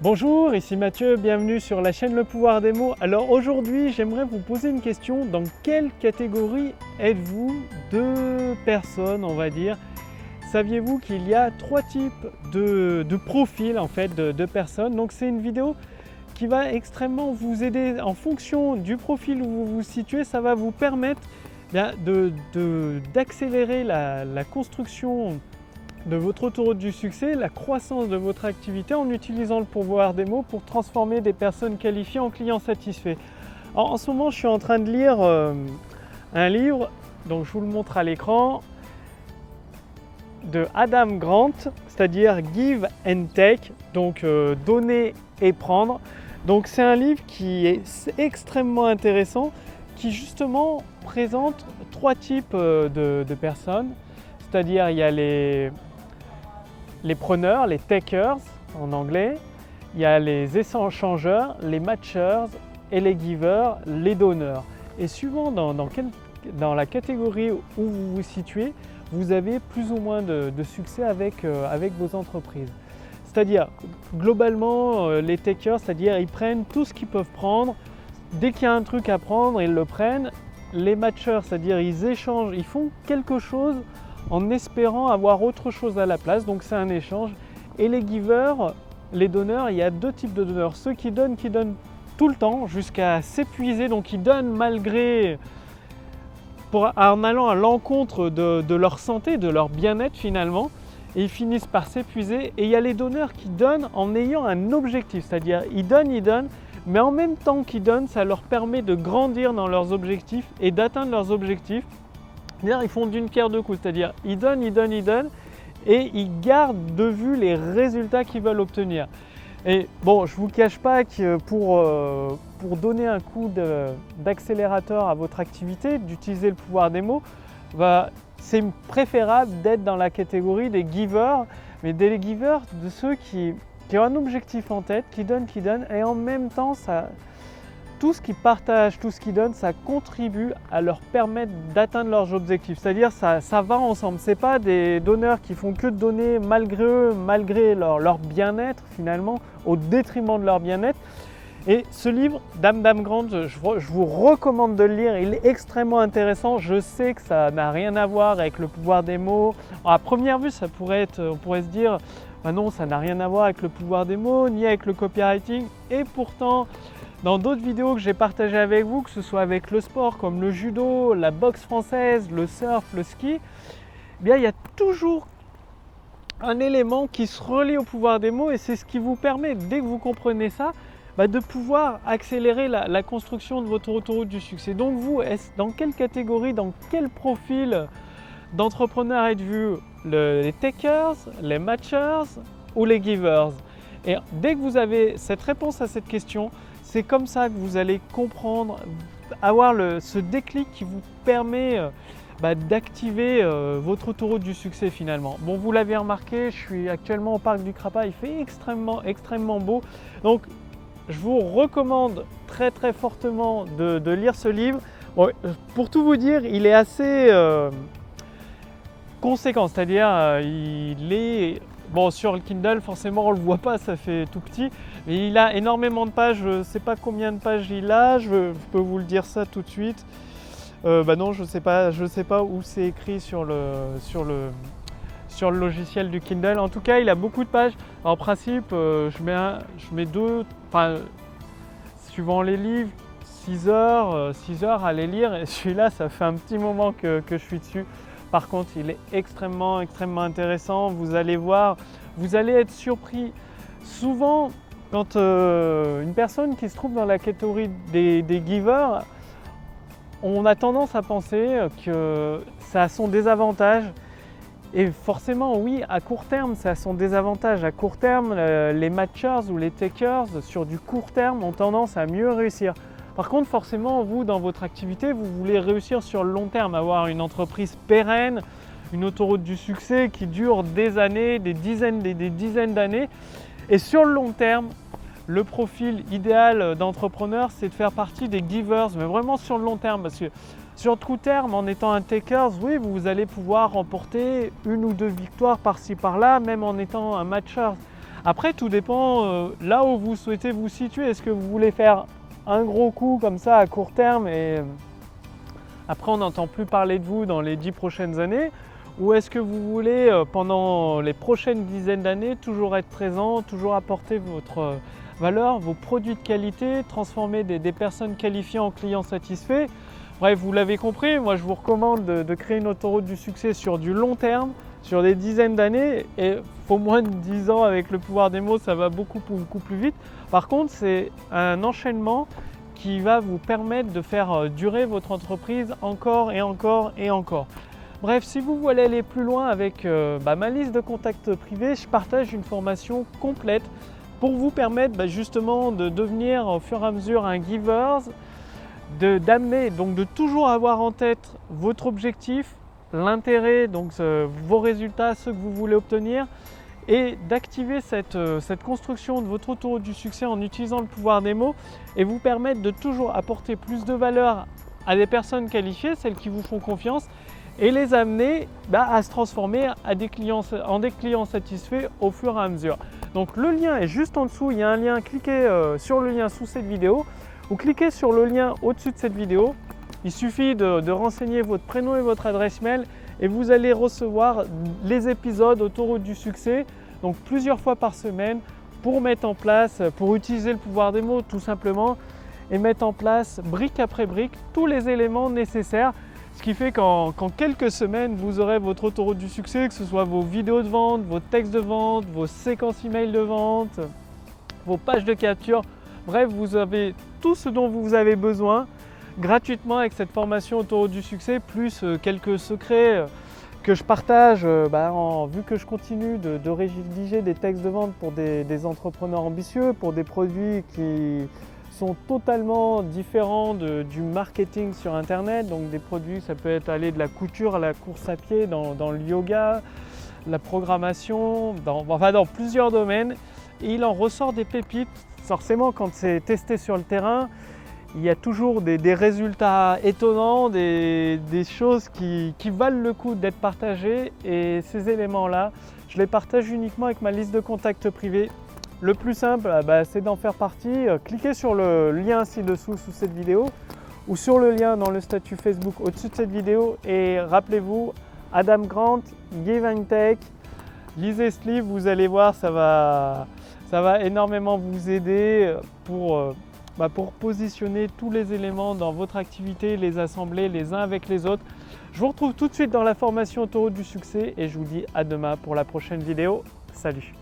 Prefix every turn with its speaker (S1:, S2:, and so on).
S1: Bonjour, ici Mathieu, bienvenue sur la chaîne Le Pouvoir des mots. Alors aujourd'hui, j'aimerais vous poser une question. Dans quelle catégorie êtes-vous de personnes, on va dire? Saviez-vous qu'il y a trois types de profils en fait de personnes? Donc c'est une vidéo qui va extrêmement vous aider en fonction du profil où vous vous situez. Ça va vous permettre d'accélérer la construction de votre autoroute du succès, la croissance de votre activité en utilisant le pouvoir des mots pour transformer des personnes qualifiées en clients satisfaits. En ce moment, je suis en train de lire un livre, donc je vous le montre à l'écran, de Adam Grant, c'est-à-dire Give and Take, donc donner et prendre. Donc c'est un livre qui est extrêmement intéressant, qui justement présente trois types de personnes, c'est-à-dire il y a les preneurs, les takers en anglais, il y a les échangeurs, les matchers et les givers, les donneurs. Et suivant dans la catégorie où vous vous situez, vous avez plus ou moins de succès avec vos entreprises. C'est-à-dire, globalement, les takers, c'est-à-dire ils prennent tout ce qu'ils peuvent prendre. Dès qu'il y a un truc à prendre, ils le prennent. Les matchers, c'est-à-dire ils échangent, ils font quelque chose en espérant avoir autre chose à la place, donc c'est un échange. Et les givers, les donneurs, il y a deux types de donneurs. Ceux qui donnent tout le temps jusqu'à s'épuiser, donc ils donnent malgré, en allant à l'encontre de leur santé, de leur bien-être finalement, et ils finissent par s'épuiser. Et il y a les donneurs qui donnent en ayant un objectif, c'est-à-dire ils donnent, mais en même temps qu'ils donnent, ça leur permet de grandir dans leurs objectifs et d'atteindre leurs objectifs. Ils font d'une pierre deux coups, c'est-à-dire ils donnent et ils gardent de vue les résultats qu'ils veulent obtenir. Et bon, je ne vous cache pas que pour donner un coup d'accélérateur à votre activité, d'utiliser le pouvoir des mots, c'est préférable d'être dans la catégorie des givers, mais des givers de ceux qui ont un objectif en tête, qui donnent, et en même temps, tout ce qu'ils partagent, tout ce qu'ils donnent, ça contribue à leur permettre d'atteindre leurs objectifs. C'est-à-dire ça va ensemble. Ce n'est pas des donneurs qui font que de donner malgré eux, malgré leur bien-être finalement, au détriment de leur bien-être. Et ce livre d'Adam Grant, je vous recommande de le lire. Il est extrêmement intéressant. Je sais que ça n'a rien à voir avec le pouvoir des mots. À première vue, on pourrait se dire non, ça n'a rien à voir avec le pouvoir des mots, ni avec le copywriting. Et pourtant, dans d'autres vidéos que j'ai partagées avec vous, que ce soit avec le sport comme le judo, la boxe française, le surf, le ski, il y a toujours un élément qui se relie au pouvoir des mots et c'est ce qui vous permet, dès que vous comprenez ça, de pouvoir accélérer la construction de votre autoroute du succès. Donc vous, dans quelle catégorie, dans quel profil d'entrepreneur êtes-vous? Les takers, les matchers ou les givers? Et dès que vous avez cette réponse à cette question, c'est comme ça que vous allez comprendre, avoir ce déclic qui vous permet d'activer votre autoroute du succès finalement. Bon, vous l'avez remarqué, je suis actuellement au parc du Crapa, il fait extrêmement beau. Donc, je vous recommande très fortement de lire ce livre. Bon, pour tout vous dire, il est assez conséquent, c'est-à-dire il est... Bon, sur le Kindle, forcément, on ne le voit pas, ça fait tout petit. Mais il a énormément de pages, je ne sais pas combien de pages il a, je peux vous le dire ça tout de suite. Non, je sais pas où c'est écrit sur le logiciel du Kindle. En tout cas, il a beaucoup de pages. En principe, je mets suivant les livres, 6 heures à les lire. Et celui-là, ça fait un petit moment que je suis dessus. Par contre, il est extrêmement intéressant. Vous allez voir, vous allez être surpris. Souvent, quand une personne qui se trouve dans la catégorie des givers, on a tendance à penser que ça a son désavantage. Et forcément, oui, à court terme, ça a son désavantage. À court terme, les matchers ou les takers, sur du court terme, ont tendance à mieux réussir. Par contre, forcément, vous, dans votre activité, vous voulez réussir sur le long terme, avoir une entreprise pérenne, une autoroute du succès qui dure des années, des dizaines d'années. Et sur le long terme, le profil idéal d'entrepreneur, c'est de faire partie des givers, mais vraiment sur le long terme. Parce que sur le court terme, en étant un takers, oui, vous allez pouvoir remporter une ou deux victoires par-ci par-là, même en étant un matcher. Après, tout dépend là où vous souhaitez vous situer. Est-ce que vous voulez faire un gros coup comme ça à court terme et après on n'entend plus parler de vous dans les 10 prochaines années? Ou est-ce que vous voulez pendant les prochaines dizaines d'années toujours être présent, toujours apporter votre valeur, vos produits de qualité, transformer des personnes qualifiées en clients satisfaits? Bref, vous l'avez compris, moi je vous recommande de créer une autoroute du succès sur du long terme, sur des dizaines d'années, et il faut moins de 10 ans avec le pouvoir des mots, ça va beaucoup plus vite. Par contre, c'est un enchaînement qui va vous permettre de faire durer votre entreprise encore et encore et encore. Bref, si vous voulez aller plus loin avec ma liste de contacts privés, je partage une formation complète pour vous permettre justement de devenir au fur et à mesure un giver, d'amener, donc de toujours avoir en tête votre objectif, l'intérêt, donc vos résultats, ceux que vous voulez obtenir, et d'activer cette construction de votre autoroute du succès en utilisant le pouvoir des mots et vous permettre de toujours apporter plus de valeur à des personnes qualifiées, celles qui vous font confiance, et les amener à se transformer en des clients satisfaits au fur et à mesure. Donc le lien est juste en dessous, il y a un lien, cliquez sur le lien sous cette vidéo ou cliquez sur le lien au-dessus de cette vidéo. Il suffit de renseigner votre prénom et votre adresse mail et vous allez recevoir les épisodes autoroute du succès, donc plusieurs fois par semaine pour mettre en place, pour utiliser le pouvoir des mots tout simplement et mettre en place brique après brique tous les éléments nécessaires. Ce qui fait qu'en quelques semaines, vous aurez votre autoroute du succès, que ce soit vos vidéos de vente, vos textes de vente, vos séquences email de vente, vos pages de capture. Bref, vous avez tout ce dont vous avez besoin gratuitement avec cette formation autoroute du succès, plus quelques secrets que je partage vu que je continue de rédiger des textes de vente pour des entrepreneurs ambitieux, pour des produits qui sont totalement différents du marketing sur internet. Donc des produits, ça peut aller de la couture à la course à pied, dans le yoga, la programmation, dans plusieurs domaines. Et il en ressort des pépites. Forcément, quand c'est testé sur le terrain, il y a toujours des résultats étonnants, des choses qui valent le coup d'être partagées. Et ces éléments-là, je les partage uniquement avec ma liste de contacts privés. Le plus simple, c'est d'en faire partie. Cliquez sur le lien ci-dessous sous cette vidéo ou sur le lien dans le statut Facebook au-dessus de cette vidéo. Et rappelez-vous, Adam Grant, Give and Take, lisez ce livre, vous allez voir, ça va énormément vous aider pour positionner tous les éléments dans votre activité, les assembler les uns avec les autres. Je vous retrouve tout de suite dans la formation autoroute du succès et je vous dis à demain pour la prochaine vidéo. Salut!